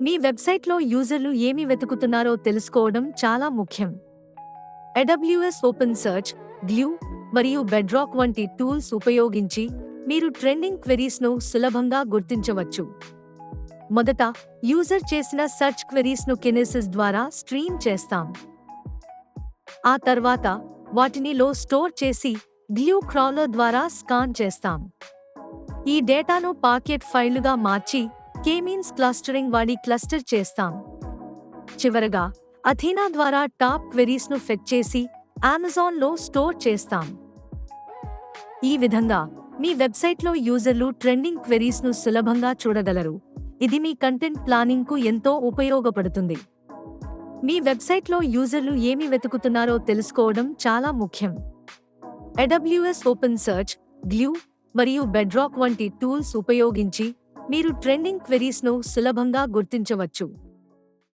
మీ వెబ్సైట్లో యూజర్లు ఏమి వెతుకుతున్నారో తెలుసుకోవడం చాలా ముఖ్యం. AWS ఓపెన్ సెర్చ్, గ్లూ మరియు బెడ్రాక్ వంటి టూల్స్ ఉపయోగించి మీరు ట్రెండింగ్ క్వెరీస్ను సులభంగా గుర్తించవచ్చు. మొదట, యూజర్ చేసిన సెర్చ్ క్వెరీస్ను కినెసిస్ ద్వారా స్ట్రీమ్ చేస్తాం. ఆ తర్వాత వాటిని లో స్టోర్ చేసి గ్లూ క్రాలర్ ద్వారా స్కాన్ చేస్తాం. ఈ డేటాను పాకెట్ ఫైళ్లుగా మార్చి K-మీన్స్ క్లస్టరింగ్ వాడి క్లస్టర్ చేస్తాం. చివరగా, అథీనా ద్వారా టాప్ క్వెరీస్ను ఫెచ్ చేసి అమెజాన్లో స్టోర్ చేస్తాం. ఈ విధంగా మీ వెబ్సైట్లో యూజర్లు ట్రెండింగ్ క్వెరీస్ను సులభంగా చూడగలరు. ఇది మీ కంటెంట్ ప్లానింగ్కు ఎంతో ఉపయోగపడుతుంది. మీ వెబ్సైట్లో యూజర్లు ఏమి వెతుకుతున్నారో తెలుసుకోవడం చాలా ముఖ్యం. AWS ఓపెన్ సెర్చ్, గ్లూ మరియు బెడ్రాక్ వంటి టూల్స్ ఉపయోగించి మీరు ట్రెండింగ్ క్వెరీస్ను సులభంగా గుర్తించవచ్చు.